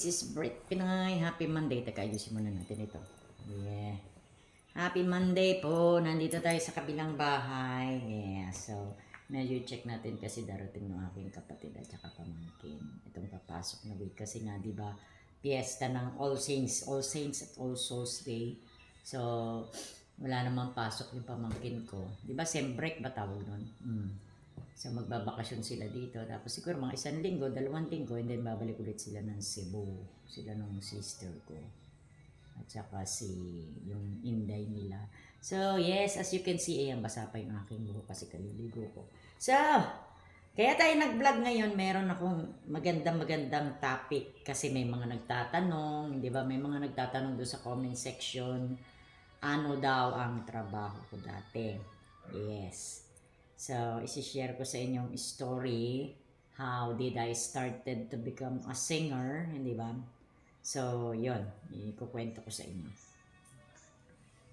this is Brit Pinay. Happy Monday. Teka, ayusin muna natin ito. Yeah. Happy Monday po. Nandito tayo sa kabilang bahay. Yeah. So, medyo check natin kasi darating ng aking kapatid at saka pamangkin. Itong papasok na week. Kasi nga, di ba, piyesta ng All Saints at All Souls Day. So, wala namang pasok yung pamangkin ko. Di ba, sem break ba tawag nun? So magbabakasyon sila dito. Tapos siguro mga 1 linggo, 2 linggo, and then babalik ulit sila ng Cebu. Sila ng sister ko. At saka yung inday nila. So yes, as you can see, ayan, basa pa yung aking buhok kasi kaliligo ko. So, kaya tayo nag-vlog ngayon, meron akong magandang topic kasi may mga nagtatanong, di ba? May mga nagtatanong doon sa comment section, ano daw ang trabaho ko dati. Yes. So, isi-share ko sa inyong story, how did I started to become a singer, hindi ba? So, yon, ikukwento ko sa inyo.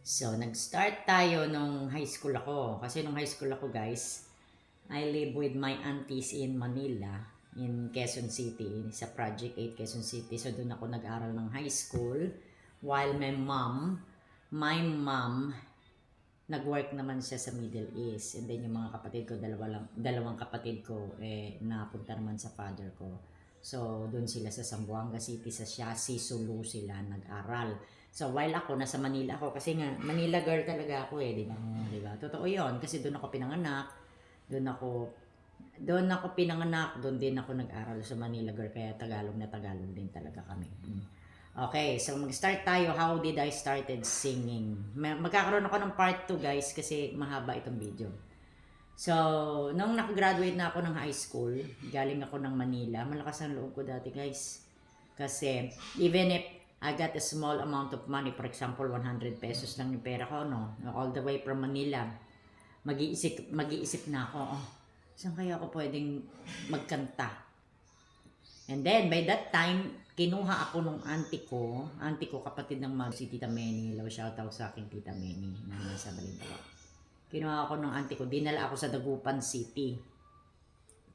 So, nag-start tayo nung high school ako. Kasi nung high school ako, guys, I live with my aunties in Manila, in Quezon City, sa Project 8 Quezon City. So, doon ako nag-aral ng high school, while my mom, nag-work naman siya sa Middle East. And then yung mga kapatid ko, dalawang kapatid ko, napunta naman sa father ko. So, doon sila sa Zamboanga City, sa Siasi, Sulu sila nag-aral. So, while ako, nasa Manila ako, kasi nga, Manila girl talaga ako di ba? Diba? Totoo yun, kasi doon ako pinanganak, doon ako pinanganak, doon din ako nag-aral sa Manila girl, kaya Tagalog na Tagalog din talaga kami. Okay, so mag-start tayo. How did I started singing? Magkakaroon ako ng part 2 guys kasi mahaba itong video. So, nung nakagraduate na ako ng high school, galing ako ng Manila, malakas ang loob ko dati guys. Kasi even if I got a small amount of money, for example 100 pesos lang yung pera ko, no? All the way from Manila, mag-iisip na ako, saan kaya ako pwedeng magkanta? And then, by that time, kinuha ako nung auntie ko kapatid ng si Tita Meni. Hello, shoutout sa aking Tita Meni na nasa Balintawak. Kinuha ako nung auntie ko, dinala ako sa Dagupan City,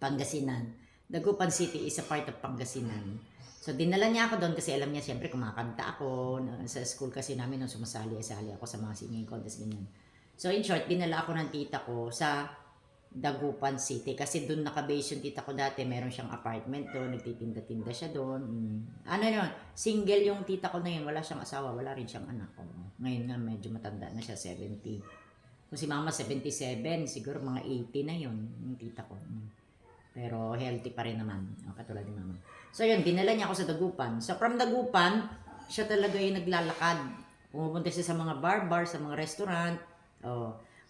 Pangasinan. Dagupan City is a part of Pangasinan. So, dinala niya ako doon kasi alam niya, siyempre, kumakanta ako. Sa school kasi namin, nung sumasali-sali ako sa mga singing contest, ganyan. So, in short, dinala ako ng tita ko sa Dagupan City kasi doon naka-base yung tita ko dati, meron siyang apartment doon, nagtitinda-tinda siya doon. Ano yun, single yung tita ko na yun, wala siyang asawa, wala rin siyang anak. Ngayon nga medyo matanda na siya, 70. Kung si mama 77, siguro mga 80 na yun, yung tita ko. Pero healthy pa rin naman, katulad ni mama. So yun, dinala niya ako sa Dagupan. So from Dagupan, siya talaga yung naglalakad. Pumupunta siya sa mga bar, sa mga restaurant.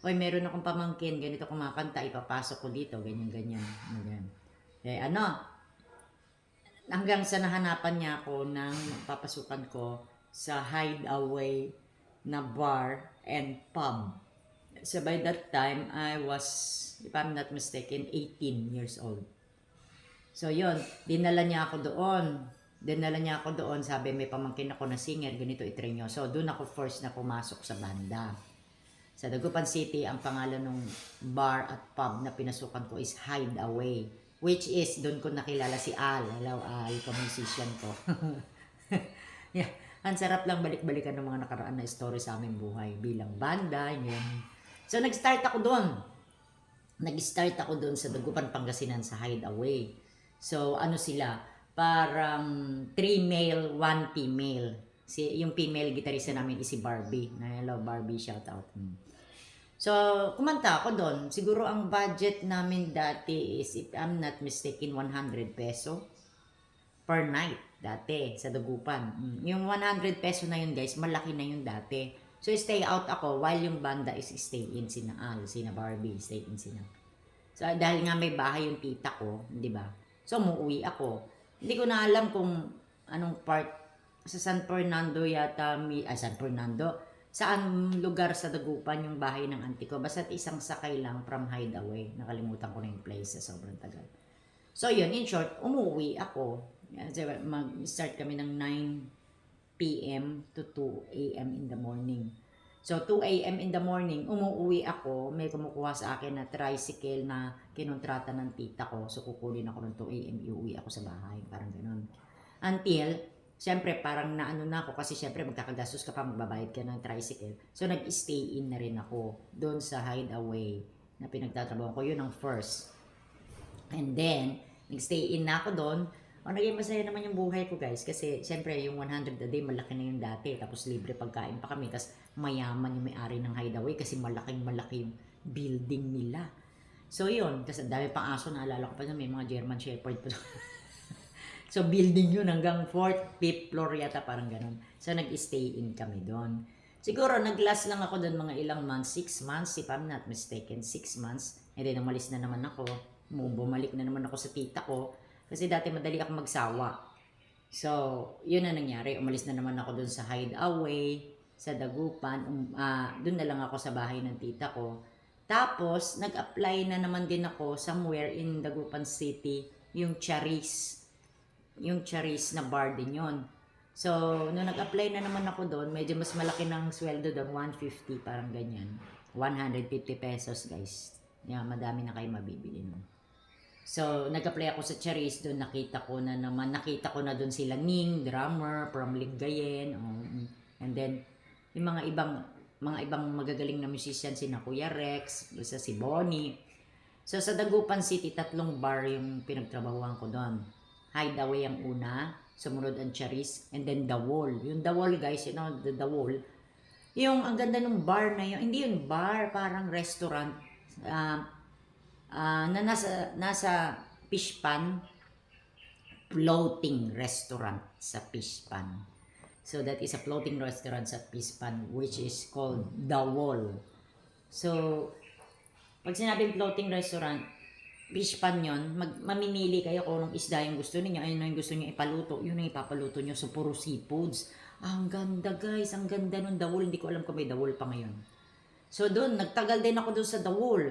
Oy, meron akong pamangkin, ganito kumakanta, ipapasok ko dito, ganyan. Hanggang sa nahanapan niya ako ng papasukan ko sa hideaway na bar and pub. So by that time, I was, if I'm not mistaken, 18 years old. So yun, dinala niya ako doon. Sabi, may pamangkin ako na singer, ganito i-train nyo. So doon ako first na pumasok sa banda. Sa Dagupan City, ang pangalan ng bar at pub na pinasukan ko is Hideaway. Which is, doon ko nakilala si Al. Hello, Al, musician ko. Yeah. Ang sarap lang balik-balikan ng mga nakaraan na story sa aming buhay bilang banda. Yun. So, nag-start ako doon sa Dagupan, Pangasinan sa Hideaway. So, ano sila? Parang 3 male, 1 female. Yung female gitarista namin is si Barbie. Hello, Barbie, shout out. So, kumanta ako doon. Siguro ang budget namin dati is, if I'm not mistaken, 100 peso per night dati sa Dagupan. Yung 100 peso na yun guys, malaki na yun dati. So, stay out ako while yung banda is stay in sina Al, sina Barbie, stay in sina. So, dahil nga may bahay yung tita ko, di ba? So, umuwi ako. Hindi ko na alam kung anong part sa San Fernando yata, saan lugar sa Dagupan yung bahay ng auntie ko. Basta isang sakay lang from Hideaway. Nakalimutan ko na yung place sa sobrang tagal. So yun, in short, umuwi ako. Mag-start kami ng 9 p.m. to 2 a.m. in the morning. So 2 a.m. in the morning, umuwi ako. May kumukuha sa akin na tricycle na kinontrata ng tita ko. So kukunin ako ng 2 a.m. iuwi ako sa bahay. Parang ganun. Until Siyempre, parang naano na ako kasi siyempre magkakagastos ka pa, magbabayad ka ng tricycle. So, nag-stay in na rin ako doon sa Hideaway na pinagtatrabaho ko. Yun ang first. And then, nag-stay in na ako doon. Naging masaya naman yung buhay ko, guys. Kasi, siyempre, yung 100 a day, malaki na yung dati. Tapos, libre pagkain pa kami. Tapos, mayaman yung may-ari ng Hideaway kasi malaking-malaki yung building nila. So, yun. Kasi, dami pang aso. Naalala ko pa na may mga German Shepherd pa. So, building yun hanggang 4th, 5th floor yata, parang ganun. So, nag-stay in kami doon. Siguro, nag-last lang ako doon mga ilang months, 6 months, if I'm not mistaken, 6 months. And then, umalis na naman ako. Bumalik na naman ako sa tita ko. Kasi dati madali ako magsawa. So, yun na nangyari. Umalis na naman ako doon sa Hideaway, sa Dagupan. Doon na lang ako sa bahay ng tita ko. Tapos, nag-apply na naman din ako somewhere in Dagupan City, yung Charis. Yung Charis na bar din yun. So, nung nag-apply na naman ako doon, medyo mas malaki ng sweldo doon, 150, parang ganyan. 150 pesos, guys. Yeah, madami na kayo mabibili nun. So, nag-apply ako sa Charis, doon nakita ko na doon sila Ning, drummer, from Lingayen, and then, yung mga ibang magagaling na musician, sina Kuya Rex, si Bonnie. So, sa Dagupan City, 3 bar yung pinagtrabahuan ko doon. Hideaway ang una, sumunod ang Charis, and then The Wall. Yung The Wall, guys, you know, the Wall. Yung, ang ganda ng bar na yun, hindi yung bar, parang restaurant, na nasa fish pan, floating restaurant sa fish pan. So, that is a floating restaurant sa fish pan, which is called The Wall. So, pag sinabing floating restaurant, fish pan yun, mamimili kayo kung anong isda yung gusto niyo, ano yung gusto niyo ipaluto, yun ang ipapaluto niyo, so puro seafoods. Ang ganda, guys, ang ganda nung The Wall, hindi ko alam kung may The Wall pa ngayon. So doon, nagtagal din ako doon sa The Wall.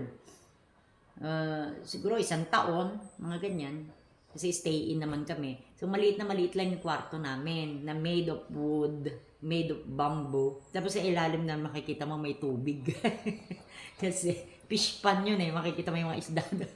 Siguro 1 taon, mga ganyan. Kasi stay in naman kami. So maliit lang yung kwarto namin, na made of wood, made of bamboo. Tapos sa ilalim na makikita mo may tubig. Kasi fish pan yun makikita mo yung mga isda doon.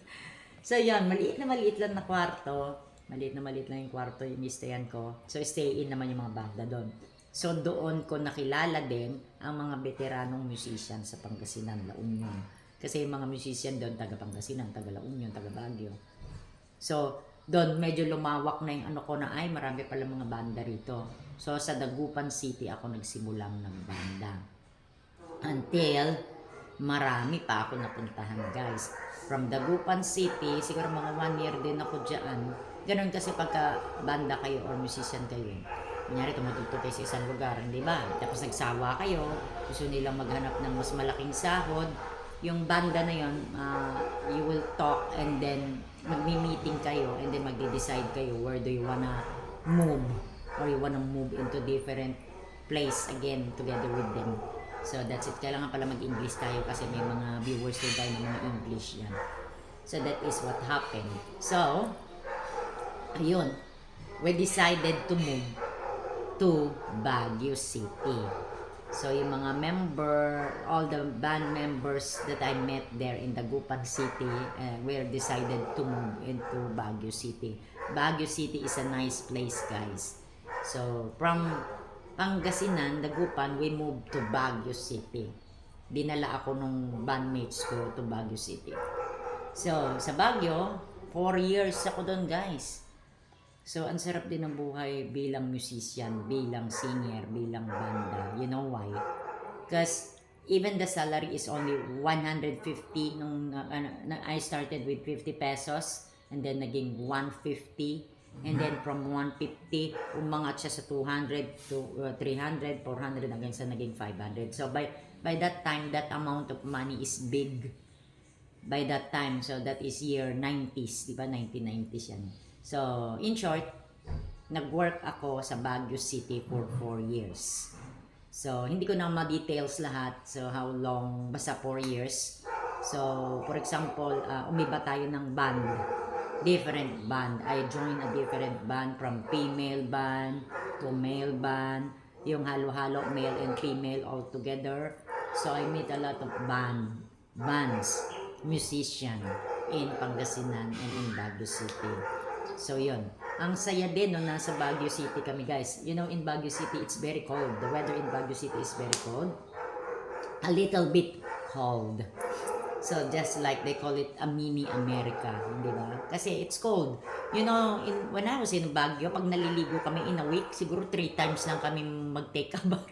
So, yan, maliit lang na kwarto. Maliit lang yung kwarto yung stayan ko. So, stay in naman yung mga banda doon. So, doon ko nakilala din ang mga veteranong musician sa Pangasinan, La Union. Kasi yung mga musician doon, taga Pangasinan, taga La Union, taga Baguio. So, doon medyo lumawak na yung ano ko na, ay, marami pala mga banda rito. So, sa Dagupan City ako nagsimulang ng banda. Until, marami pa ako napuntahan, guys. From Dagupan City, siguro mga 1 year din ako dyan. Ganun kasi pagka banda kayo or musician kayo. Kunyari, tumutugtog kayo sa isang lugar, di ba? Tapos nagsawa kayo, gusto nilang maghanap ng mas malaking sahod. Yung banda na yun, you will talk and then magmi-meeting kayo and then magde-decide kayo where do you wanna move or you wanna move into different place again together with them. So, that's it. Kailangan pala mag-English tayo kasi may mga viewers din tayo ng mga English yan. So, that is what happened. So, ayun. We decided to move to Baguio City. So, yung mga all the band members that I met there in Dagupan City, we decided to move into Baguio City. Baguio City is a nice place, guys. So, from Pangasinan, Dagupan, we moved to Baguio City. Dinala ako nung bandmates ko to Baguio City. So, sa Baguio, 4 years ako doon, guys. So, ang sarap din ng buhay bilang musician, bilang singer, bilang banda. You know why? Because even the salary is only 150 nung I started with 50 pesos and then naging 150. And then from 150, umangat siya sa 200 to 300, 400 hanggang sa naging 500. So by that time, that amount of money is big. By that time, so that is year 90s, di ba? 1990s yan. So, in short, nag-work ako sa Baguio City for 4 years. So, hindi ko na ma-details lahat. So, how long? Basta 4 years. So, for example, umiba tayo ng band. Different band. I joined a different band from female band to male band. Yung halo-halo, male and female all together. So, I meet a lot of bands, musician in Pangasinan and in Baguio City. So yun. Ang saya din no nasa Baguio City kami guys. You know in Baguio City it's very cold. The weather in Baguio City is very cold. A little bit cold. So just like they call it a mini America, hindi ba? Kasi it's cold. You know, when I was in Baguio, pag naliligo kami in a week, siguro 3 times lang kami mag-take a bath.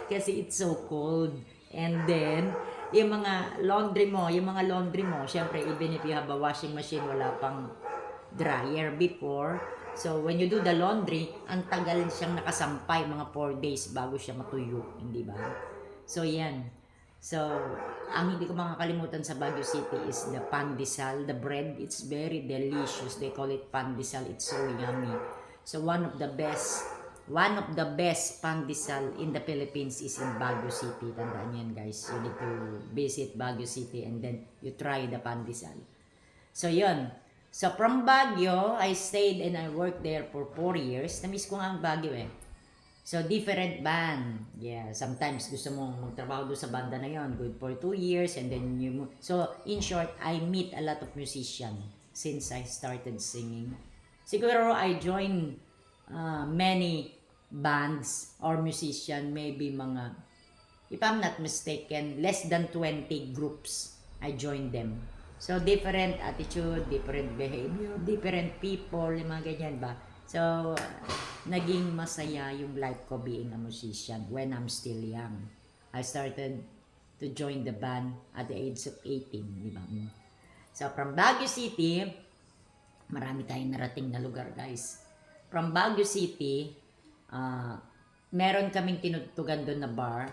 Kasi it's so cold. And then, yung mga laundry mo, syempre, even if you have a washing machine, wala pang dryer before. So, when you do the laundry, ang tagal siyang nakasampay, mga 4 days bago siya matuyo, hindi ba? So, yan. So, ang hindi ko makakalimutan sa Baguio City is the pandesal, the bread. It's very delicious. They call it pandesal. It's so yummy. So, one of the best pandesal in the Philippines is in Baguio City. Tandaan yan guys. You need to visit Baguio City and then you try the pandesal. So, yun. So, from Baguio, I stayed and I worked there for 4 years. Namiss ko nga ang Baguio eh. So, different band. Yeah, sometimes gusto mong magtrabaho doon sa banda na yon. Good for 2 years and then you move. So, in short, I meet a lot of musicians since I started singing. Siguro, I joined many bands or musician, maybe mga, if I'm not mistaken, less than 20 groups. I joined them. So, different attitude, different behavior, different people, yung mga ganyan ba? So, naging masaya yung life ko being a musician when I'm still young. I started to join the band at the age of 18, di ba? So, from Baguio City, marami tayong narating na lugar, guys. From Baguio City, meron kaming tinutugan doon na bar.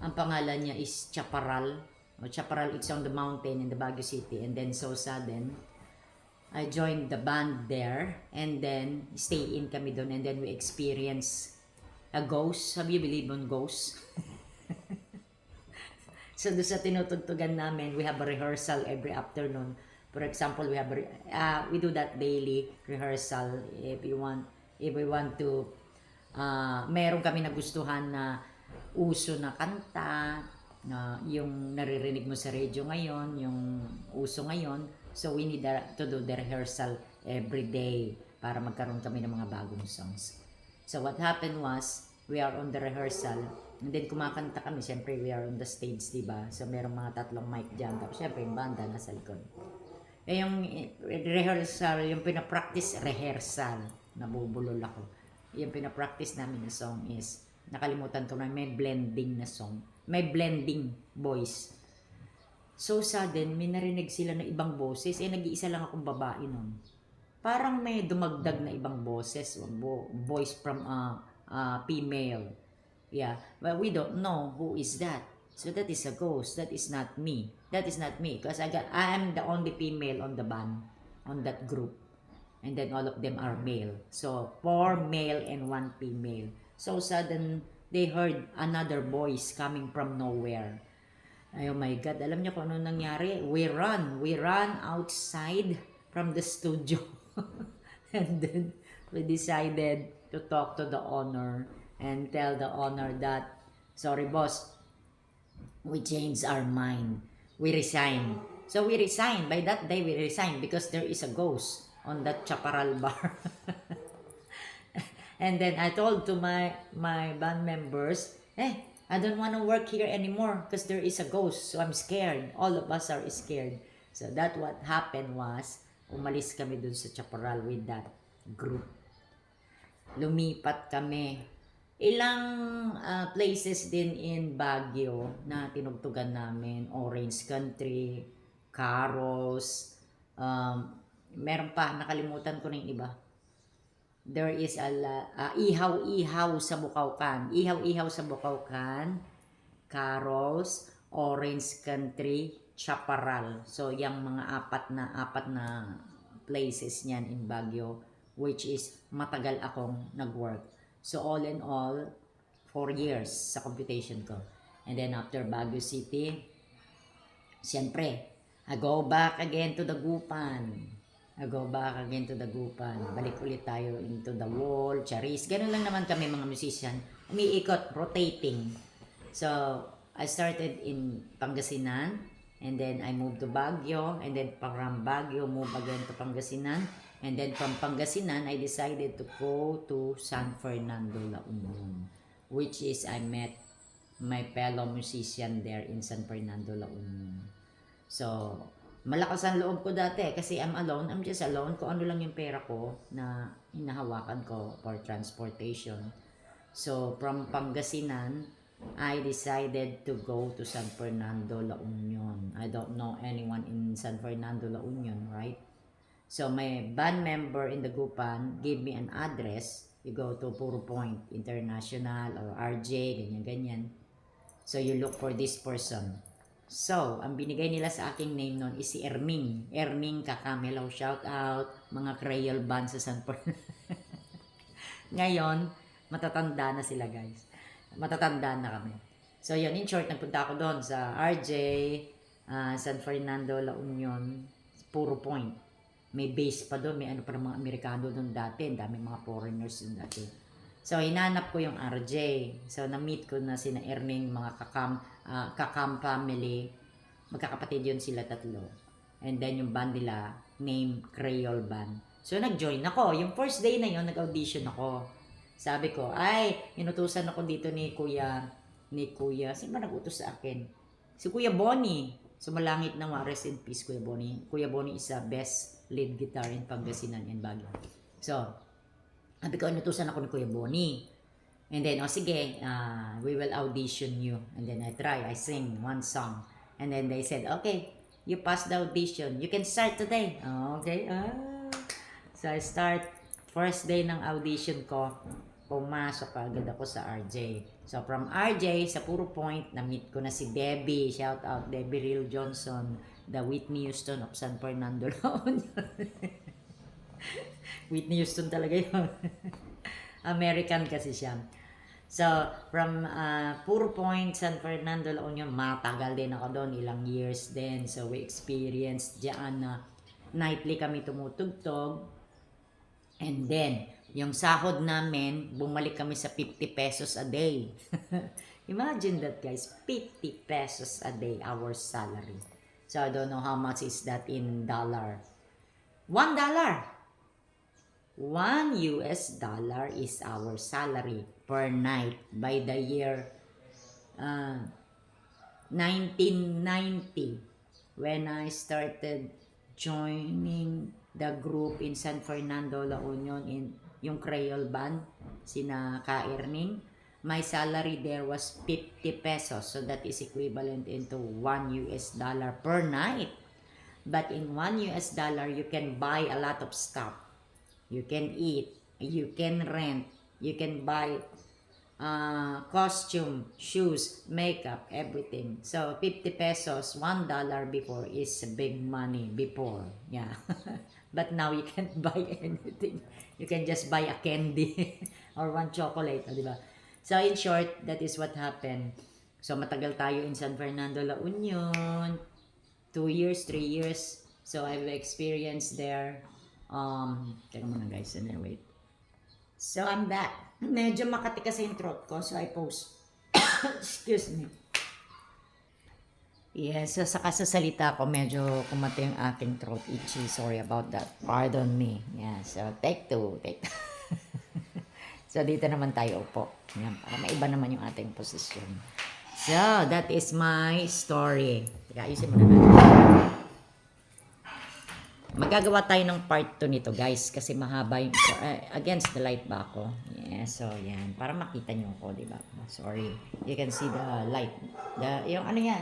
Ang pangalan niya is Chaparral. Chaparral, it's on the mountain in the Baguio City. And then, so sudden, I joined the band there and then stay in kami doon and then we experience a ghost. Have you believe on ghosts? So doon sa tinutugtugan namin, we have a rehearsal every afternoon. For example, we do that daily rehearsal if we want to meron kami nagustuhan na uso na kanta na yung naririnig mo sa radio ngayon, yung uso ngayon. So, we need to do the rehearsal every day para magkaroon kami ng mga bagong songs. So, what happened was, we are on the rehearsal, and then kumakanta kami. Siyempre, we are on the stage, diba? So, merong mga 3 mic dyan. Tapos, siyempre, yung banda nasa likod. Eh, yung rehearsal, yung rehearsal, nabubulol ako. Yung pinapractice namin na song is, nakalimutan ko na, may blending na song. May blending voice. So sudden, may narinig sila na ibang boses. Eh, nag-iisa lang akong babae nun. Parang may dumagdag na ibang boses. Voice from female. Yeah. But we don't know who is that. So that is a ghost. That is not me. That is not me. Because I am the only female on the band. On that group. And then all of them are male. So 4 male and 1 female. So sudden, they heard another voice coming from nowhere. Ay, oh my God, alam niyo kung ano nangyari? We run outside from the studio. And then, we decided to talk to the owner and tell the owner that, sorry boss, we changed our mind. We resign. So, we resigned. By that day, we resigned because there is a ghost on that Chaparral bar. And then, I told to my band members, I don't want to work here anymore because there is a ghost. So I'm scared. All of us are scared. So that what happened was, umalis kami dun sa Chaparral with that group. Lumipat kami. Ilang places din in Baguio na tinugtugan namin. Orange Country, Caros, meron pa, nakalimutan ko na yung iba. There is Ihaw-Ihaw sa Bukawkan. Ihaw-Ihaw sa Bukawkan, Caros, Orange Country, Chaparral. So, yung mga apat na places niyan in Baguio, which is matagal akong nag-work. So, all in all, 4 years sa computation ko. And then, after Baguio City, siyempre, I go back again to Dagupan. Balik ulit tayo into the wall, Charis. Ganun lang naman kami mga musician. Umiikot, rotating. So, I started in Pangasinan. And then, I moved to Baguio. And then, from Baguio, move again to Pangasinan. And then from Pangasinan, I decided to go to San Fernando, La Union, which is I met my fellow musician there in San Fernando, La Union. So, malakas ang loob ko dati kasi I'm alone. I'm just alone. Kung ano lang yung pera ko na hinahawakan ko for transportation. So, from Pangasinan, I decided to go to San Fernando, La Union. I don't know anyone in San Fernando, La Union, right? So, my band member in the Gupan gave me an address. You go to Puro Point International or RJ, ganyan-ganyan. So, you look for this person. So, ang binigay nila sa aking name noon is si Erming. Erming Kakamilaw, shout out. Mga Creole band sa San Fernando. Ngayon, matatanda na sila, guys. Matatanda na kami. So, yun, in short, nagpunta ako doon sa RJ, San Fernando, La Union, Puro Point. May base pa doon, may ano pa mga Amerikano doon dati, dami mga foreigners doon dati. So, hinanap ko yung RJ. So, na-meet ko na sina Erming, mga kakam family. Magkakapatid yun sila tatlo. And then, yung band nila, name Creole Band. So, nag-join ako. Yung first day na yun, nag-audition ako. Sabi ko, ay, inutusan ako dito ni Kuya, sino ba nag-utos sa akin? Si Kuya Bonnie. Sumalangit na rest in peace, Kuya Bonnie. Kuya Bonnie is the best lead guitar in Pangasinan and Baguio. So, sabi ko, inutusan ako ni Kuya Bonnie. And then, sige, we will audition you. And then I sing one song. And then they said, okay, you passed the audition. You can start today. Okay. So I start, first day ng audition ko, pumasok agad ako sa RJ. So from RJ, sa Puro Point, na-meet ko na si Debbie. Shout out, Debbie Real Johnson, the Whitney Houston of San Fernando. Whitney Houston talaga yun. American kasi siya. So, from Puro Point, San Fernando, La Union, matagal din ako doon, ilang years din. So, we experienced diyan na nightly kami tumutugtog. And then, yung sahod namin, bumalik kami sa 50 pesos a day. Imagine that, guys, 50 pesos a day, our salary. So, I don't know how much is that in dollar. $1. $1 is our salary per night by the year 1990 when I started joining the group in San Fernando, La Union in yung Creole Band, sina Ka Erning. My salary there was 50 pesos, so that is equivalent into $1 per night. But in $1 you can buy a lot of stuff. You can eat, you can rent, you can buy costume, shoes, makeup, everything. So 50 pesos, $1 before is big money before. Yeah. But now you can't buy anything. You can just buy a candy or one chocolate, di ba? So in short, that is what happened. So matagal tayo in San Fernando, La Union. 2 years, 3 years. So I've experienced there. Teka muna guys, and then wait. So I'm back. Medyo makati kasi yung throat ko, so I pause. Excuse me. Yes, so sa kasasalita ko, medyo kumati yung aking throat itchy. Sorry about that. Pardon me. Yeah, so take two. So dito naman tayo upo. Yan, para maiba naman yung ating posisyon. So, that is my story. Teka, ayusin mo na natin. Magagawa tayo ng part 2 nito, guys, kasi mahaba yung against the light ba ako? Yeah, so yan, para makita nyo ako, di ba? Sorry. You can see the light. Yung ano yan?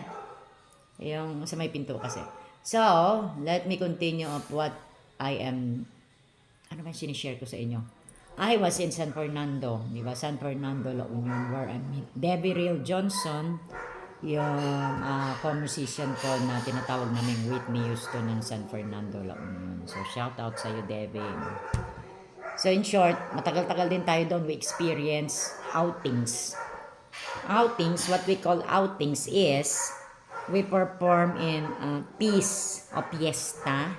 Yung sa may pinto kasi. So, let me continue of what I am, ano ba sinishare ko sa inyo? I was in San Fernando, di ba? San Fernando, La Union, where I met Debbie Real Johnson, yung co-musician ko na tinatawag namin Whitney Houston ng San Fernando, La Union. So, shout out sa iyo, Debbie. So, in short, matagal-tagal din tayo doon. We experience outings. Outings, what we call outings is, we perform in peace o fiesta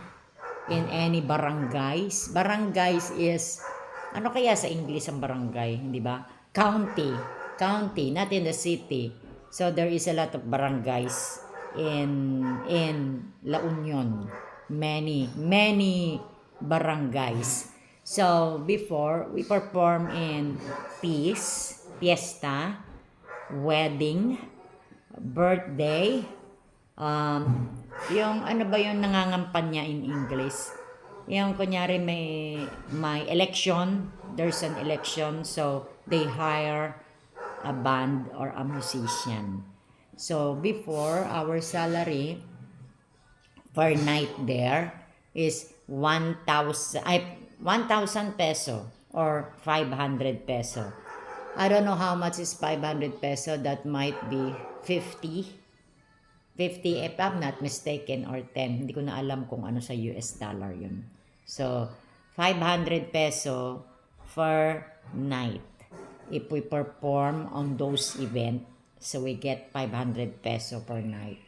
in any barangays. Barangays is, ano kaya sa English ang barangay, hindi ba? County, not in the city. So there is a lot of barangays in La Union. Many barangays. So before, we perform in fiesta, wedding, birthday, yung ano ba yung nangangampanya in English? Yung kunyari may election, there's an election, so they hire a band or a musician. So before, our salary per night there is 1,000 peso or 500 peso. I don't know how much is 500 peso. That might be 50 if I'm not mistaken, or 10. Hindi ko na alam kung ano sa US dollar yun. So 500 peso per night. If we perform on those events, so we get 500 peso per night.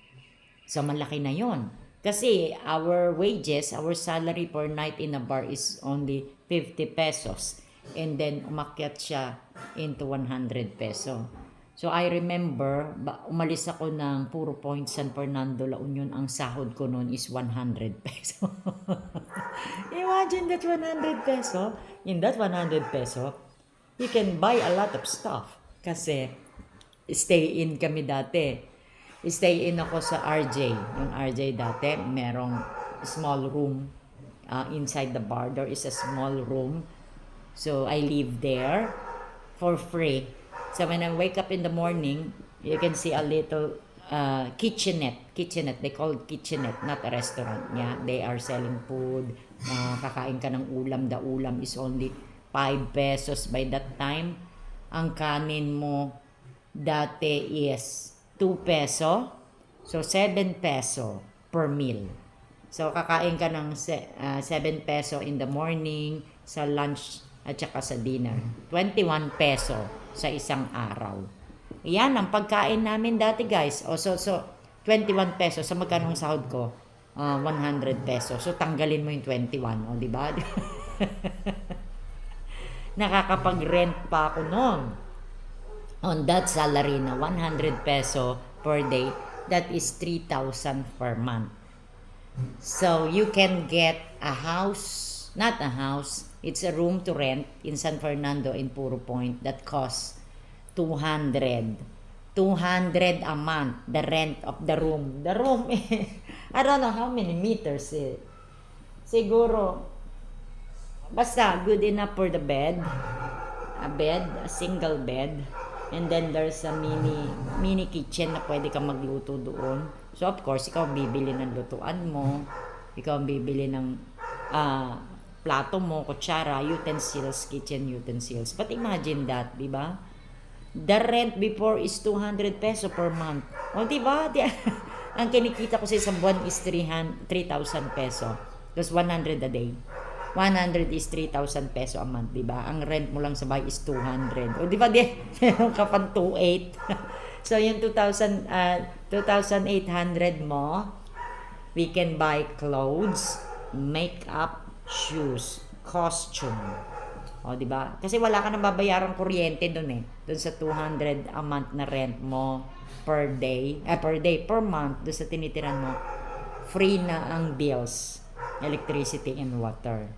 So malaki na yon. Kasi our wages, our salary per night in a bar is only 50 pesos. And then umakyat siya into 100 peso. So I remember, umalis ako ng Puro Point, San Fernando, La Union. Ang sahod ko noon is 100 peso. Imagine that 100 peso. In that 100 peso, you can buy a lot of stuff. Kasi stay in kami dati. Stay in ako sa RJ. Yung RJ dati, merong small room inside the bar. There is a small room. So I live there for free. So when I wake up in the morning, you can see a little kitchenette. Kitchenette. They call it kitchenette, not a restaurant. Yeah, they are selling food. Kakain ka ng ulam. The ulam is only 5 pesos by that time. Ang kanin mo dati is 2 peso. So 7 peso per meal. So kakain ka ng 7 peso in the morning, sa lunch at saka sa dinner. 21 peso sa isang araw. Yan ang pagkain namin dati, guys. So 21 peso sa magkano ang sahod ko? 100 peso. So tanggalin mo yung 21, di ba? Nakakapag-rent pa ako noon. On that salary na 100 peso per day, that is 3,000 per month. So you can get a house, not a house, it's a room to rent in San Fernando in Puro Point that costs 200 a month, the rent of the room. The room, I don't know how many meters eh. Siguro, basta good enough for the bed. A single bed. And then there's a mini kitchen na pwede kang magluto doon. So of course, ikaw bibili ng lutuan mo. Ikaw bibili ng plato mo, kutsara, utensils, kitchen utensils. But imagine that, di ba? The rent before is 200 peso per month. O di ba? Ang kinikita ko sa isang buwan is 3,000 peso. Plus 100 a day. 100 is 3,000 peso a month, di ba? Ang rent mo lang sa bahay is 200. O di ba, meron ka pang 2,800. So yung 2,800 mo, we can buy clothes, makeup, shoes, costume. O di ba? Kasi wala ka nang babayarang kuryente doon eh. Doon sa 200 a month na rent mo per month, doon sa tinitiran mo, free na ang bills, electricity and water.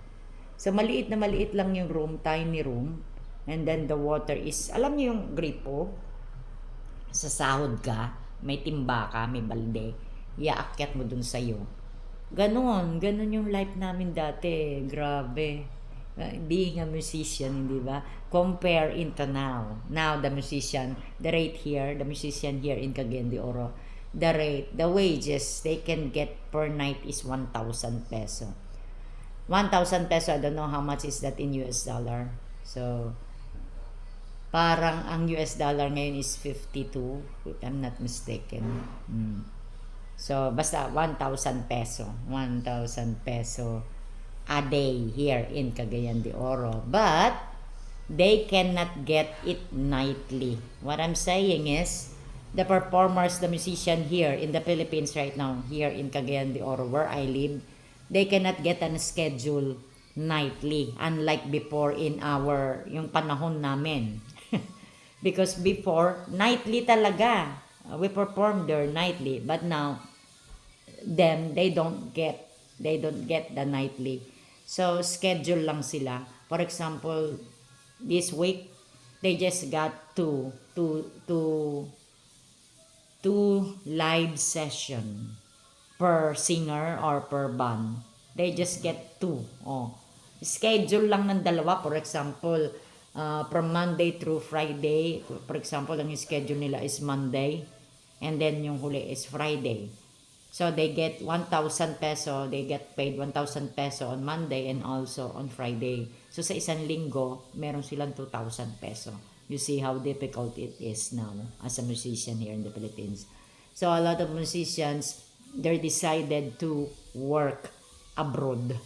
So, maliit na maliit lang yung room, tiny room. And then, the water is, alam niyo yung gripo? Sa sahod ka, may timba ka, may balde. Iaakyat mo dun sa'yo. Ganon yung life namin dati. Grabe. Being a musician, di ba? Compare into now. Now, the musician, the rate here, the musician here in Cagayan de Oro, the wages they can get per night is 1,000 peso. 1,000 peso, I don't know how much is that in US dollar. So, parang ang US dollar ngayon is 52, if I'm not mistaken. So, basta 1,000 peso. 1,000 peso a day here in Cagayan de Oro. But, they cannot get it nightly. What I'm saying is, the performers, the musician here in the Philippines right now, here in Cagayan de Oro, where I live, they cannot get on schedule nightly, unlike before in yung panahon namin. Because before, nightly talaga. We performed there nightly, but now, they don't get the nightly So, schedule lang sila. For example, this week, they just got two live session per singer or per band. They just get two. Oh. Schedule lang ng dalawa. For example, from Monday through Friday. For example, ang schedule nila is Monday. And then yung huli is Friday. So they get 1,000 peso. They get paid 1,000 peso on Monday and also on Friday. So sa isang linggo, meron silang 2,000 peso. You see how difficult it is now as a musician here in the Philippines. So a lot of musicians, they decided to work abroad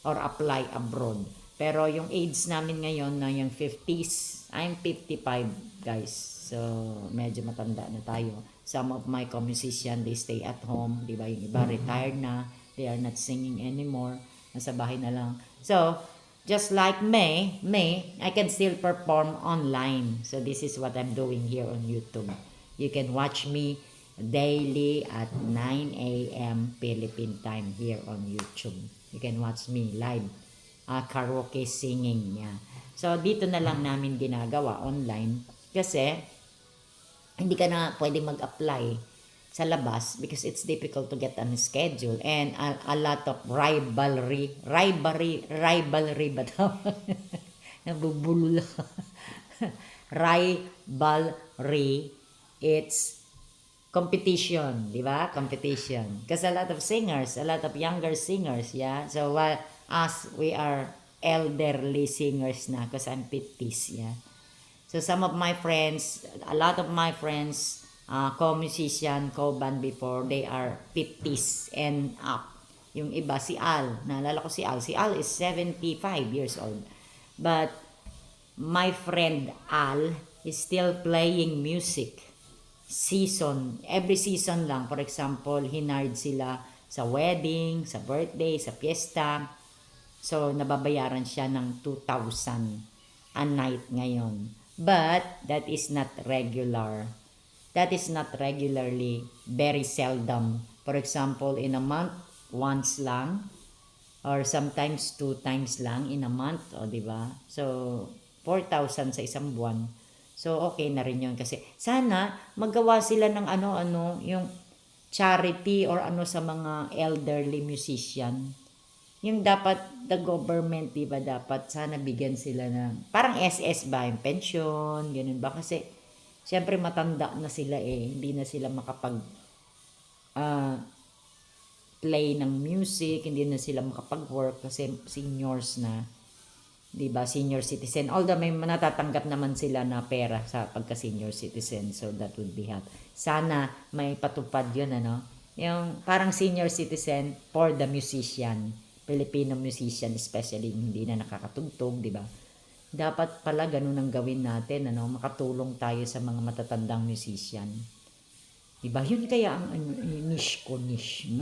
or apply abroad. Pero yung age namin ngayon na yung 50s, I'm 55 guys. So medyo matanda na tayo. Some of my co-musicians, they stay at home. Diba? Yung iba retired na. They are not singing anymore. Nasa bahay na lang. So, just like me, I can still perform online. So, this is what I'm doing here on YouTube. You can watch me daily at 9 a.m. Philippine time here on YouTube. You can watch me live. Karaoke singing. Yeah. So, dito na lang namin ginagawa online. Kasi, hindi ka na pwede mag-apply sa labas because it's difficult to get on schedule and a lot of rivalry ba tawag? Nabubulol ako. Rivalry, it's competition, di ba? Competition. Because a lot of singers, a lot of younger singers, yeah? So, us, we are elderly singers na because I'm 50s, yeah? So some of my friends, a lot of my friends, co-musician, co-band before, they are 50s and up. Yung iba, si Al, naalala ko si Al. Si Al is 75 years old. But my friend Al is still playing music. Every season lang. For example, hinard sila sa wedding, sa birthday, sa fiesta. So, nababayaran siya ng 2,000 a night ngayon. But that is not regular. That is not regularly, very seldom. For example, in a month, once lang. Or sometimes 2 times lang in a month. O, diba? So, 4,000 sa isang buwan. So, okay na rin yun. Kasi, sana, magawa sila ng ano-ano, yung charity or ano sa mga elderly musician. Yung dapat, the government, di ba, dapat sana bigyan sila ng, parang SS ba, yung pension, ganun ba? Kasi, syempre matanda na sila hindi na sila makapag play ng music, hindi na sila makapag-work kasi seniors na, di ba, senior citizen. Although may natatanggap naman sila na pera sa pagka-senior citizen, so that would be help. Sana may patupad yun, ano? Yung parang senior citizen for the musician. Filipino musician especially hindi na nakakatugtog, di ba? Dapat pala ganun ang gawin natin, ano, makatulong tayo sa mga matatandang musician. Di ba? Yun kaya ang niche ko, niche.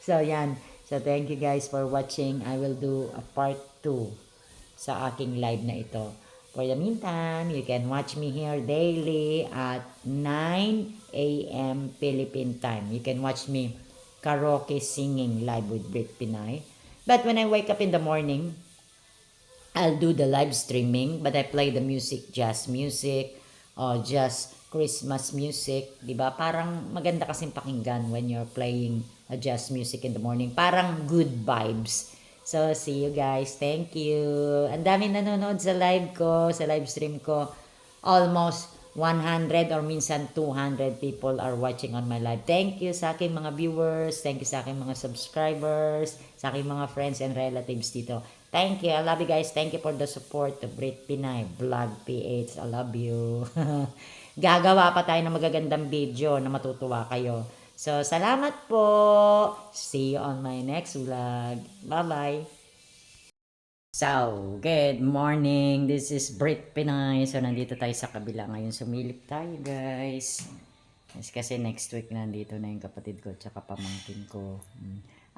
So, yan. So, thank you guys for watching. I will do a part 2 sa aking live na ito. For the meantime, you can watch me here daily at 9 a.m. Philippine time. You can watch me karaoke singing live with Brit Pinay. But when I wake up in the morning, I'll do the live streaming, but I play the music, jazz music, or just Christmas music, di ba? Parang maganda kasing pakinggan when you're playing a jazz music in the morning. Parang good vibes. So, see you guys. Thank you. Ang dami nanonood sa live ko, sa live stream ko. Almost 100 or minsan 200 people are watching on my live. Thank you sa aking mga viewers. Thank you sa aking mga subscribers. Sa aking mga friends and relatives dito. Thank you. I love you guys. Thank you for the support to Brit Pinay Vlog PH. I love you. Gagawa pa tayo ng magagandang video na matutuwa kayo. So, salamat po. See you on my next vlog. Bye-bye. So, good morning. This is Brit Pinay. So, nandito tayo sa kabila ngayon. Sumilip tayo, guys. Yes, kasi next week nandito na yung kapatid ko at saka pamangkin ko.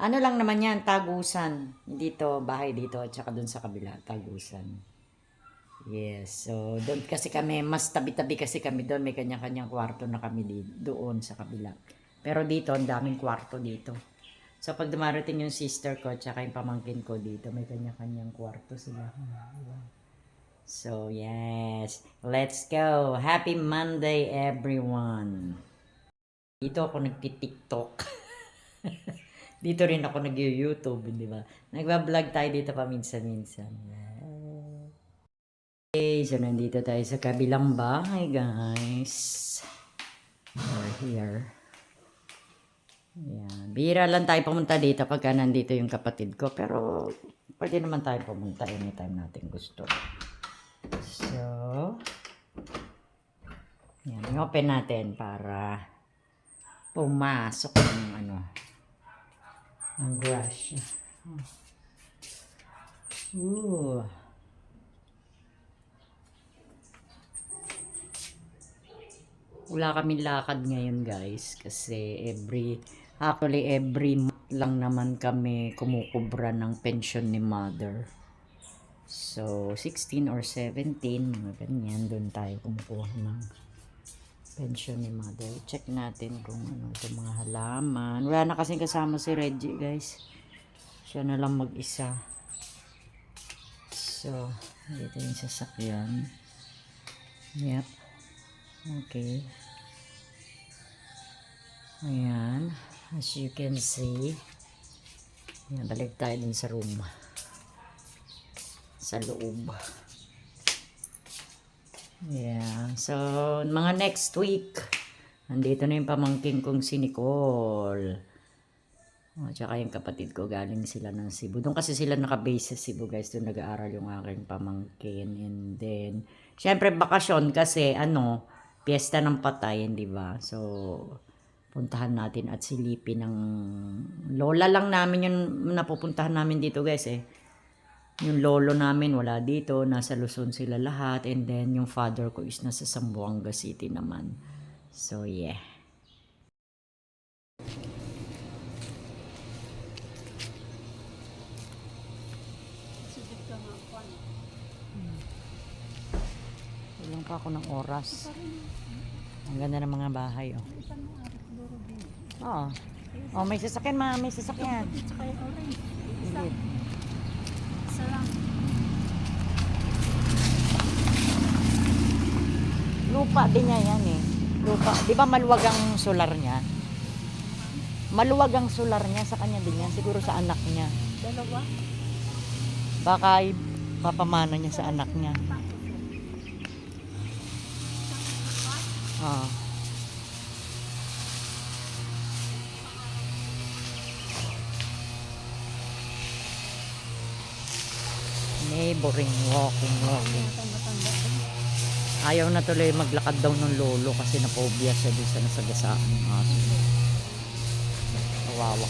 Ano lang naman yan, Tagusan. Dito, bahay dito at saka dun sa kabila, Tagusan. Yes, so doon kasi kami, mas tabi-tabi kasi kami doon. May kanya-kanyang kwarto na kami doon sa kabila. Pero dito, ang daming kwarto dito. So, pag dumarating yung sister ko, tsaka yung pamangkin ko dito, may kanya-kanyang kwarto sila. So, yes. Let's go. Happy Monday, everyone. Dito ako nagti-TikTok. Dito rin ako nag-YouTube, di ba? Nagba-vlog tayo dito paminsan-minsan. Okay, so nandito tayo sa kabilang bahay, guys. We're here. Ayan. Bihira lang tayo pumunta dito pagka nandito yung kapatid ko. Pero, pwede naman tayo pumunta anytime natin gusto. So, yan. Open natin para pumasok ng ang brush. Ooh. Wala kaming lakad ngayon, guys, kasi every month lang naman kami kumukubra ng pension ni mother. So, 16 or 17, mga ganyan, doon tayo kumukuha ng pension ni mother. Check natin kung ano itong mga halaman. Wala na kasing kasama si Reggie, guys. Siya na lang mag-isa. So, dito yung sasakyan. Yep. Okay. Ayan. As you can see. Ayan, balik tayo dun sa room. Sa loob. Yeah. So, mga next week, nandito na yung pamangkin kong si Nicole. Tsaka yung kapatid ko, galing sila ng Cebu. Doon kasi sila nakabase sa Cebu, guys. Doon nag-aaral yung aking pamangkin. And then, syempre bakasyon kasi, piyesta ng Patayin, di ba? So, puntahan natin at silipin ng lola lang namin yung napupuntahan namin dito, guys, Yung lolo namin wala dito, nasa Luzon sila lahat, and then yung father ko is nasa Zamboanga City naman. So, yeah. Ilang pa ako ng oras. Ang ganda ng mga bahay, Oo. Oh, may sasakyan, may sasakyan. Sige. Lupa din niya yan Lupa. Di ba maluwag ang solar niya? Maluwag ang solar niya sa kanya din yan. Siguro sa anak niya. Dalawa? Baka papamana niya sa anak niya. Neighboring, walking. Ayaw na tuloy maglakad daw ng lolo kasi naphobia siya doon sa nasagasaan ng aso. Kawawa.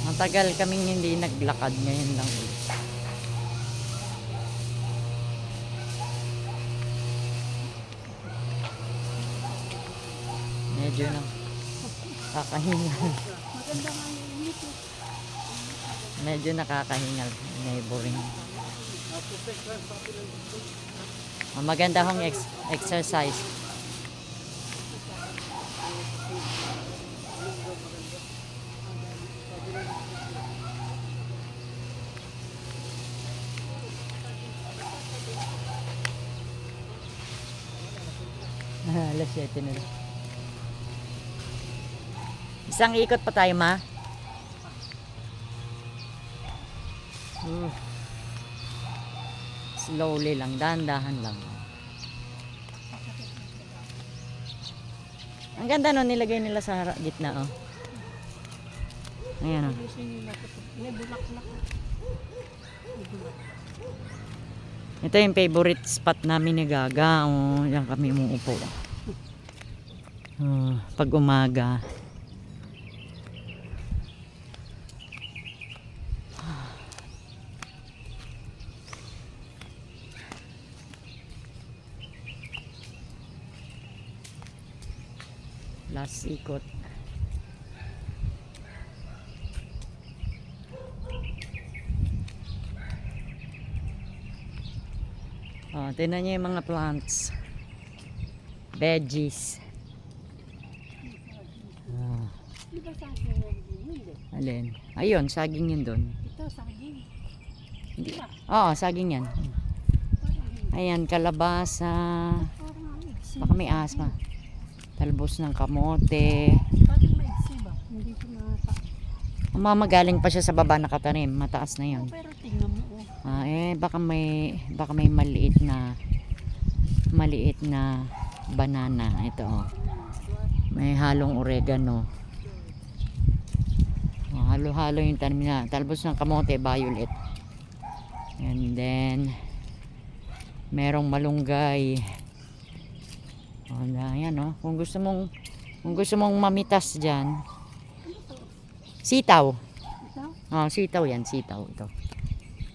Matagal kaming hindi naglakad, ngayon lang ulit. Medyo na kakahingal. Maganda nga yung init. Medyo nakakahingal, neighboring. Maganda hong exercise. Alas 7 na. Isang ikot pa tayo, ma. Slowly lang, dahan-dahan lang. Ang ganda no, nilagay nila sa gitna, Ayan, May bulaklak. Ito yung favorite spot namin ni Gaga. Diyan kami umuupo. Pag umaga. Last ikot. Tingnan niyo yung mga plants. Veggies. Ah, Di ba saging yan din? Hindi. alin? Ayun, saging yun doon. Ito, saging. Hindi. Diba? Oo, saging yan. Parang hindi. Ayan, kalabasa. Parang maigsi. Baka may asma. Talbos ng kamote. Parang maigsi ba? Hindi ko nakaka... Mamagaling pa siya sa baba nakatanim. Mataas na yun. Pero tingnan mo. Baka may maliit na banana. Ito oh. May halong oregano. Oh, halo-halo yung tanim niya. Talbos ng kamote, violet. And then merong malunggay. Oh, yan oh. Kung gusto mong mamitas diyan. Sitaw. Ito? Oh, sitaw yan, sitaw ito.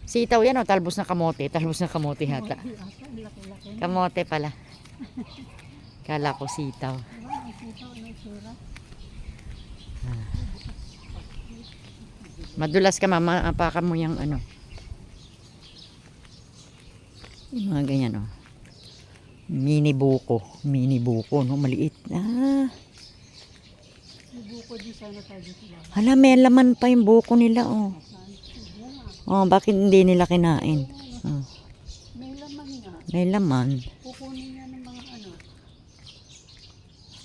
Sitaw yan oh, talbos ng kamote yata. Hindi ata. Ang laki-laki. Kamote pala. Kala ko sitaw. Diba? Ang sitaw na itsura. Madulas ka mama, apakan mo yung ano. Yung mga ganyan oh. Mini buko no, maliit. Yung buko di sana tayo dito lang. Hala, may laman pa yung buko nila oh. Bunga. Oh, bakit hindi nila kinain? Oh, May laman nga. may laman. Kukunin niya ng mga ano.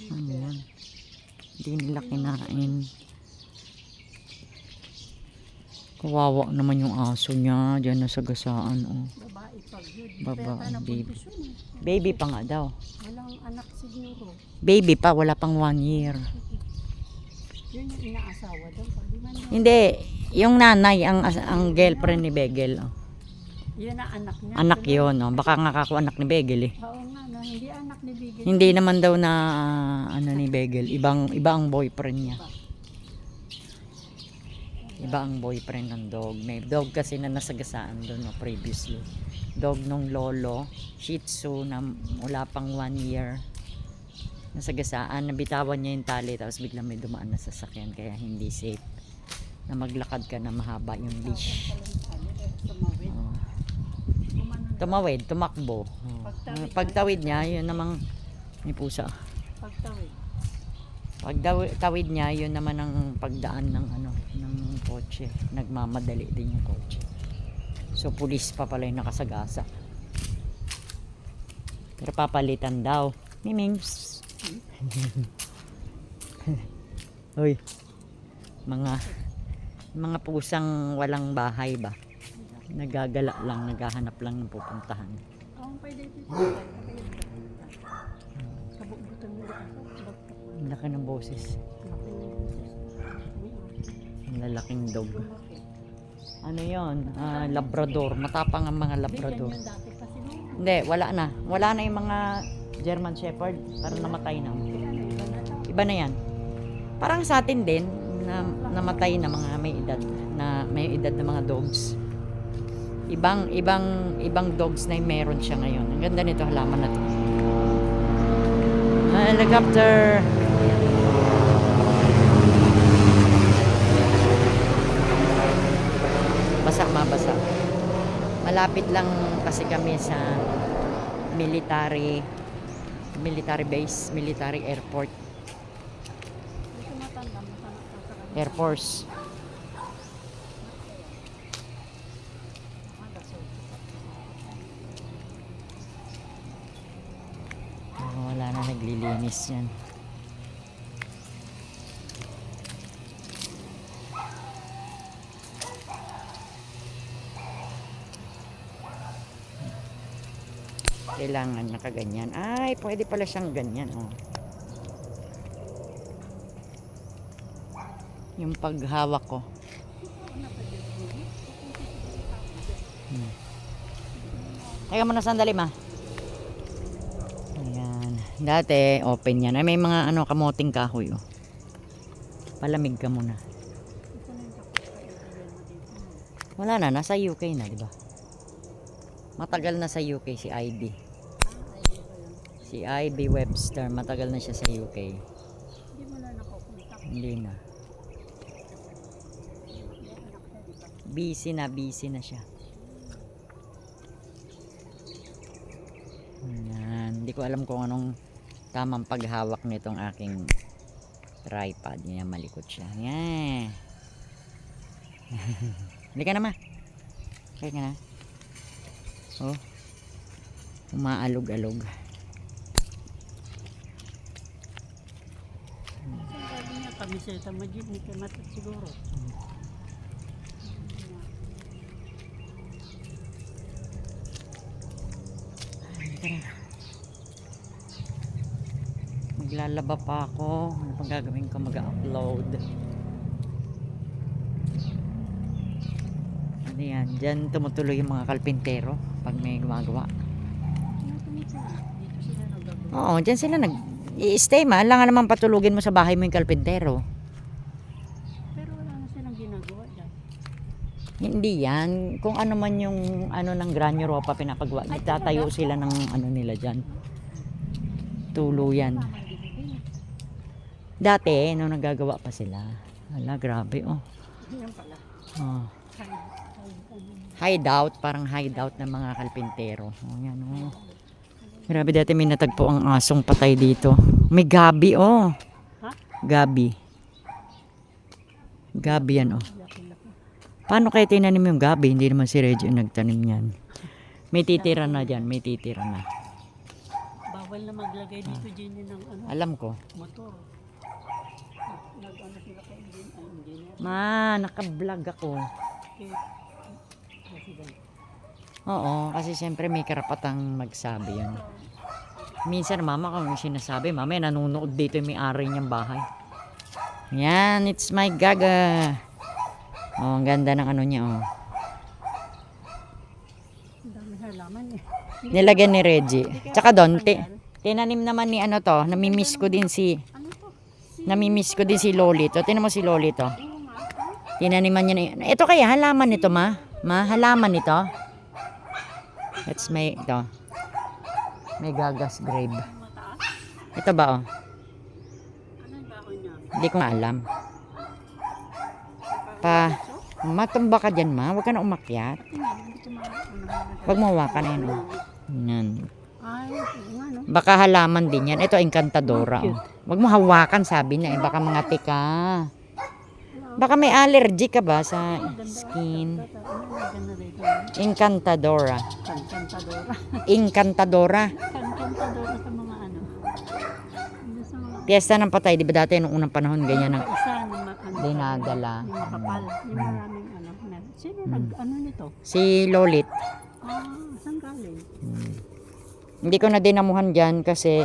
Ayan. Hindi nila kinain. Kawawa naman yung aso niya. Diyan na sa gasaan. Oh. Babae pag yun. Babae, Kaya baby. nabuntis yun. Baby pa nga daw. Walang anak siguro. Baby pa, wala pang 1 year. Yun yung inaasawa daw. Di man yun. Hindi, yung nanay, ang girlfriend ni Begel. Oh. Yun ang anak niya. Anak Pero- yun. Oh. Baka nga kako anak ni Begel eh. Oo nga, no? Hindi anak ni Bigel. Hindi naman daw na ano ni Begel. Iba ang boyfriend niya. Iba ang boyfriend ng dog. May dog kasi na nasagasaan doon no, previously. Dog nung lolo, Shih Tzu na wala pang 1 year. Nasagasaan, nabitawan niya yung tali tapos biglang may dumaan na sasakyan kaya hindi safe. Na maglakad ka na mahaba yung leash. Tumawid. Oh. Umano, Tumawid, tumakbo. Oh. Pagtawid niya, yun namang may pusa. pagtawid. Pagtawid niya, yun naman ang pagdaan ng ng kotse. Nagmamadali din yung kotse. So pulis pa pala yung nakasagasa. Pero papalitan daw. Mimings. Hoy. Mga pusang walang bahay ba? Nagagala lang, naghahanap lang ng pupuntahan. Oo, pwede dito. Kabukbutan mo dito. Ang laki ng boses. Ang lalaking dog. Ano yon? Labrador. Matapang ang mga Labrador. Yan yung dati kasi nung Hindi, wala na. Wala na yung mga German Shepherd. Parang namatay na. Iba na yan. Parang sa atin din, na namatay na mga may edad na mga dogs. Ibang dogs na yung meron siya ngayon. Ang ganda nito, halaman na to. Helicopter. Basa. Malapit lang kasi kami sa military base, military airport, Ito matanda sa kanila. Air Force. Wala na naglilinis yan. Kailangan nakaganyan. Ay, pwede pala siyang ganyan. Oh. Yung paghawak ko. Teka muna sandali ma. Ayan. Dati, open yan. Ay, may mga kamoting kahoy. Oh. Palamig ka muna. Wala na. Nasa UK na, di ba? Matagal na sa UK si IB. Si IB Webster. Matagal na siya sa UK. Hindi mo na nakukontak. Hindi na. Busy na siya. Ayan. Hindi ko alam kung anong tamang paghawak nitong aking tripod. Yan, malikot siya. Yan. Hindi ka na, ma. Kaya ka na. Oh. Umaalog-alog. Sabi niya, kamiseta majid, ni kamatat siguro. Maglalaba pa ako. Ano pang gagawin ko? Mag-upload. Ano yan? Diyan tumutuloy yung mga kalpintero pag may gumagawa. Dito sila nagagawa. Oo, diyan sila i-stay ma. Lang naman patulugin mo sa bahay mo yung kalpintero. Pero wala na silang ginagawa dyan. Hindi yan. Kung ano man yung ano ng Gran Europa pinapagawa. Tatayo sila ng ano nila dyan. Tuluyan. Dati, nung nagagawa pa sila. Hala, grabe oh. Yan pala. Oh. Hideout, parang hideout ng mga kalpintero. Oh, yan oh. Grabe, dati may natagpo ang asong patay dito. May gabi oh. Ha? Gabi. Gabi yan oh. Paano kaya tinanim yung gabi? Hindi naman si Reggie yung nagtanim yan. May titira na dyan, may titira na. Bawal na maglagay dito Jenny ng ano, Alam ko. motor. Nag-ano sila kay engineer. Ma, naka-vlog ako. Okay. President. Oo, kasi siyempre may karapatang magsabi yun. Minsan mama kung yung sinasabi, mama nanonood dito yung may-ari niyang bahay. Yan, it's my gaga. Oh, ang ganda ng ano niya oh. Ang dami halaman eh. Nilagyan ni Reggie. Tsaka doon, tinanim naman ni ano to, namimiss ko din si Ano to? namimiss ko din si Lolito. Tinan mo si Lolito. Tinaniman niya na. Ito kaya halaman nito, ma? Ma, halaman nito. That's may ito. May gagas grape. Mataas? Ito ba oh? Ano yung baon niya? Hindi ko alam. Matumba ka dyan, ma. Huwag ka na umakyat. Huwag mo hawakan na yun oh. Yan. Ay, nga no. Baka halaman din yan. Ito, Encantadora. Oh. Huwag mo hawakan, sabi niya. Eh, baka mangati ka. Baka may allergy ka ba sa skin? Encantadora. Kantantadora. Encantadora. Kantantadora sa mga ano. Ano sa mga Piyesta ng patay. Di ba dati nung unang panahon ganyan ang isa ng ano, dinadala? yung makapal. Yung maraming ano. Sino nag-ano nito? Si Lolit. Ah, saan galing? Hindi ko na dinamuhan dyan kasi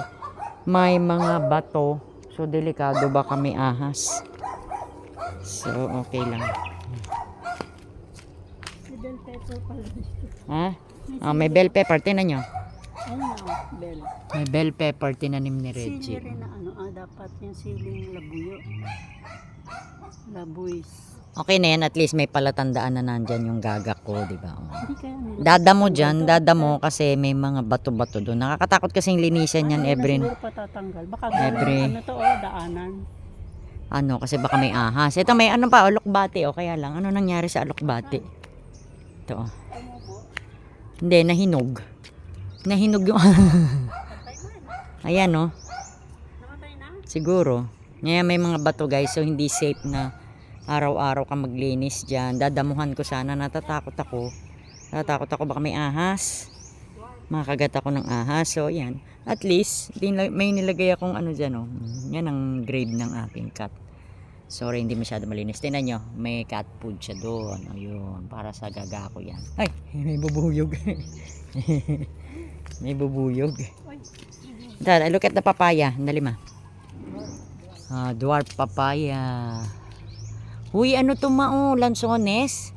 may mga bato. So, delikado baka may ahas. So, okay lang. Si bell pepper pala dito. Ha? Oh, may bell pepper. Tinan nyo. Ayun na, oh, bell. May bell pepper tinanim ni Sili Reggie. rin na ano, dapat yung siling labuyo. Labuis. Okay na yan. At least may palatandaan na nandyan yung gagak ko. Diba? Oh. Hindi kaya nila. Dadamo dyan. Dadamo kasi may mga bato-bato doon. Nakakatakot kasing linisan yan every... Siguro patatanggal. Baka gawin every- ano to, oh, daanan. Ano, kasi baka may ahas. Ito may ano pa, alokbate. O kaya lang, ano nangyari sa alokbate? Ito. Oh. Hindi, nahinog. Nahinog yung... Ayan, oh. Namatay na? Siguro. Ngayon may mga bato, guys. So, hindi safe na araw-araw ka maglinis dyan. Dadamuhan ko sana. Natatakot ako. Natatakot ako baka may ahas. Makagat ako ng ahas. So, yan. At least, may nilagay akong ano dyan, oh. Yan ang grave ng aking cat. Sorry, hindi masyado malinis. Tingnan nyo, may cat food siya doon. Ayun, para sa gaga ko yan. Ay, may bubuyog. May bubuyog. Dad, look at the papaya. Dali ma. Dwarf papaya. Uy, ano to ma? Oh, lansones.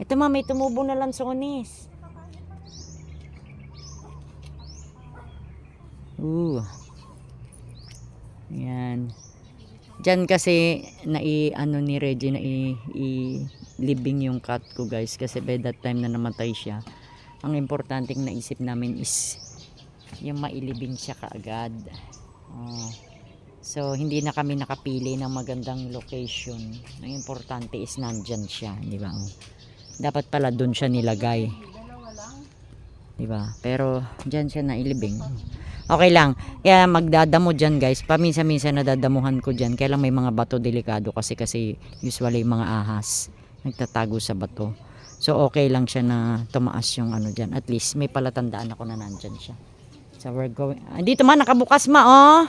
Ito ma, may tumubo na lansones. Yan. Diyan kasi ano ni Reggie na i-living yung cat ko, guys, kasi by that time na namatay siya. Ang importanteng naisip namin is yung mailibing siya kaagad. So hindi na kami nakapili ng magandang location. Ang importante is nandyan siya, di ba? Dapat pala doon siya nilagay. Diba? Pero, dyan siya nailibing. Okay lang. Kaya magdadamo dyan guys. Paminsan-minsan nadadamuhan ko dyan. Kaya lang may mga bato delikado kasi usually mga ahas nagtatago sa bato. So okay lang siya na tumaas yung ano dyan. At least may palatandaan ako na nandyan siya. So we're going. Dito man nakabukas oh.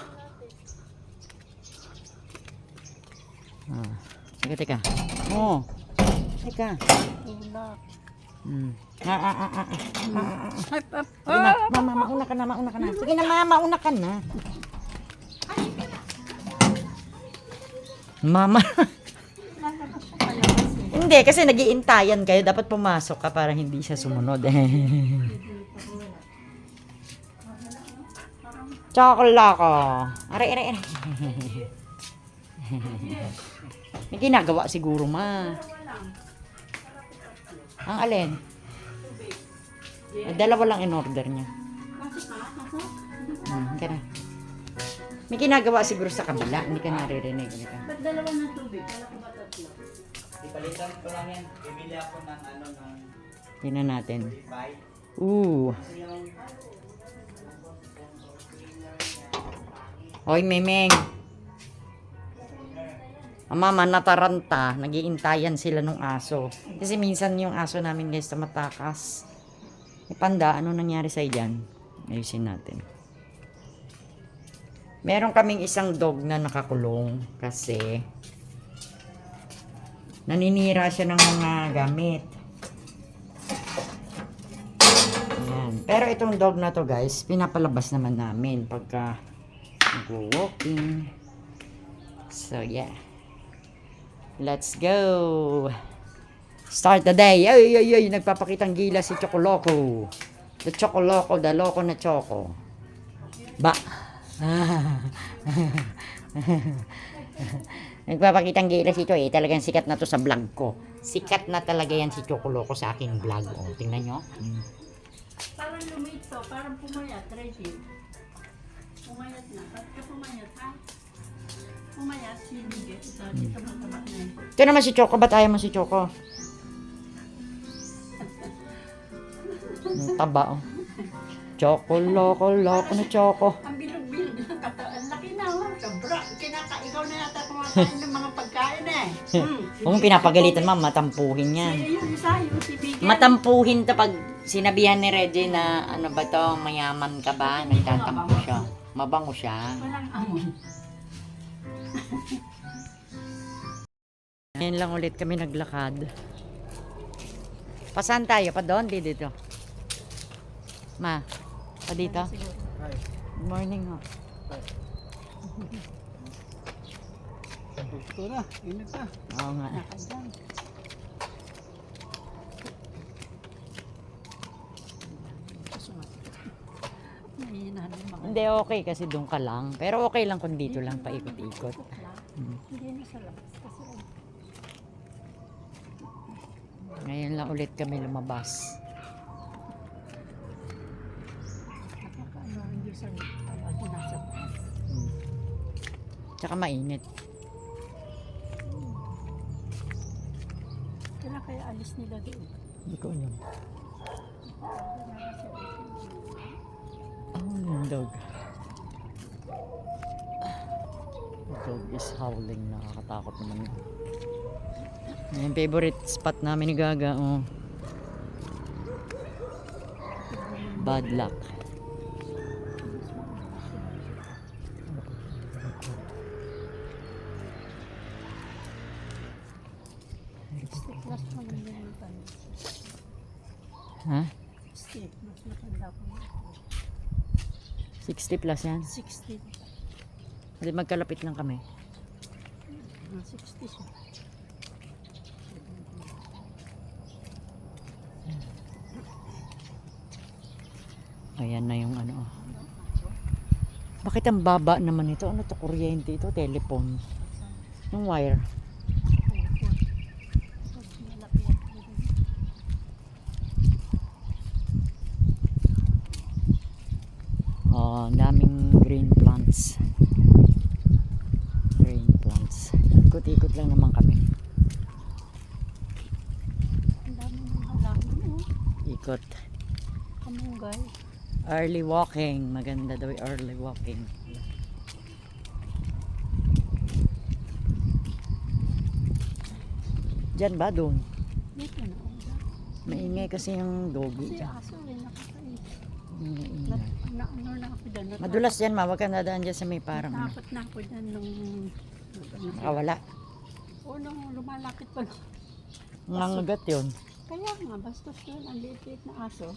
Teka. Oh. Teka. Tulak. Sige na, mauna ka na. Sige na, mauna ka na. Mama. Hindi, kasi nag-iintayan kayo. Dapat pumasok ka para hindi siya sumunod. Chocolate. Aray. May ginagawa siguro, ma. Ang alin? Dalawa lang in order niya. Kaya. May ginagawa siguro sa kabila. Hindi ka naririnig. Ba't dalawa na tubig? Wala ko ba tatlo? Ipalitan ko lang yan. Bibili ako ng ano ng Tingnan natin. bike. Kasi yung Hoy, Memeng. Mama, nataranta. Nag-iintayan sila nung aso. Kasi minsan yung aso namin guys matakas. Panda, ano nangyari sa'yo dyan? Ayusin natin. Meron kaming isang dog na nakakulong kasi naninira siya ng mga gamit. Ayan. Pero itong dog na to guys, pinapalabas naman namin pagka nag-walking. So yeah. Let's go. Start the day. Ay, nagpapakitang gila si Chocoloco. The Chocoloco, the loco na choco. Ba. Nagpapakitang gila si Choy. Talagang sikat na to sa vlog ko. Sikat na talaga yan si Chocoloco sa aking vlog. O, tingnan nyo. Parang lumito, parang pumayat, Reggie. Pumayat na. Ba't ka pumayat, ha? Pumayat, sinigit. Dito mo tabak na yun. Ito naman si Choco. Ba't ayaw mo si Choco? Ang taba, oh. Choco, loco na Choco. Ang bilog-bilog ng katawan. Laki na, oh. Sobra. Ikaw na yata kumakain ng mga pagkain, eh. Huwag mong pinapagalitan, ma'am. Matampuhin yan. Yung isa, yung si Bigel. Matampuhin to pag sinabihan ni Reggie na ano ba to, mayaman ka ba? Nagtatampo siya. Mabango siya. Walang amoy. Ngayon lang ulit kami naglakad. Pasan tayo? Pa doon? Di dito. Ma, pa dito? Good morning ho. ito na, init na. Oo nga. Nakadyan. Mahihinahan yung mga Hindi okay kasi doon ka lang. Pero okay lang kung dito lang paikot-ikot. Hindi na sa labas. Kasi Ngayon lang ulit kami lumabas. nakakaano hindi sa nasa bahay. Tsaka mainit. Kailan kaya alis nila doon? Hindi ko alam. Oh, yung dog. The dog is howling. Nakakatakot naman yun. Yung favorite spot namin ni Gaga. Oh. Bad luck. Stick plus mo lang din yung tanong. Ha? Stick, mas matanda ko. 60 plus yan. 60. Hindi magkalapit lang kami. Mga 60 siya. Ayan na yung ano. Bakit ang baba naman ito? Ano to? Kuryente ito? Telephone. Yung wire. Oh, ang daming green plants. Green plants. Ikot-ikot lang naman kami. Ang dami ng halaman, no? Ikot. kamunggay. Early walking. Maganda daw yung early walking. Diyan ba? Doon? Dito na. Maingay kasi yung Kasi doggy dyan. aso rin nakakait. Maingay. Ano na ako dyan. Madulas yan, ma. Huwag ka nadaan dyan sa may parang ano. Natakot na ako dyan nung... Nakawala. O nung lumalapit pa lang. Nangagat yun. Kaya nga, bastos yun. Ang liit na aso.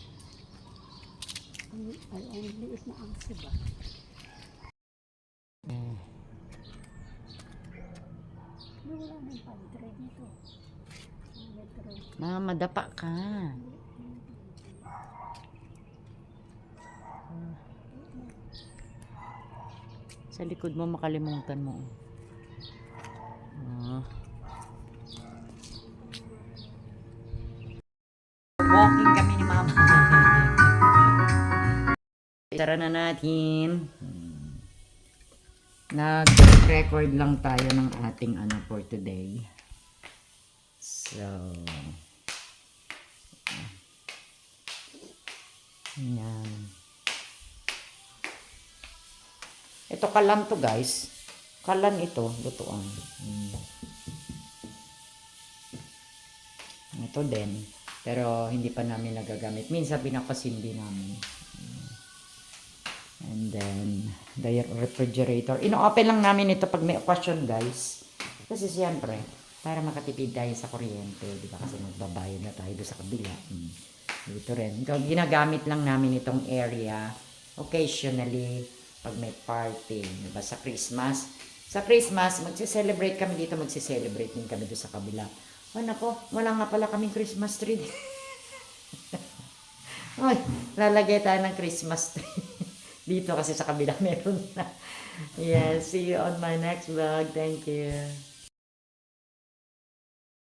Ang liit na aso ba? Wala nang padre dito. Metro. Madapa ka. Sa likod mo makalimutan mo. Walking kami ni Mama. Tara na natin. Nag-record lang tayo ng ating ano for today. So, yan. Ito kalan to guys. Kalan ito, lutuan. Ito din. Pero hindi pa namin nagagamit. Minsan pinapasindi namin. And then, the refrigerator. Ino-open lang namin ito pag may occasion guys. Kasi siyempre, para makatipid tayo sa kuryente. Di ba? Kasi magbabayad na tayo doon sa kabila. Dito rin. Ito, ginagamit lang namin itong area occasionally pag may party. Di ba? Sa Christmas. Sa Christmas, magse-celebrate kami dito. Magse-celebrate din kami doon sa kabila. Oh, nako, wala nga pala kaming Christmas tree. Uy, lalagay tayo ng Christmas tree. Dito kasi sa kabila meron na. Yeah, see you on my next vlog. Thank you.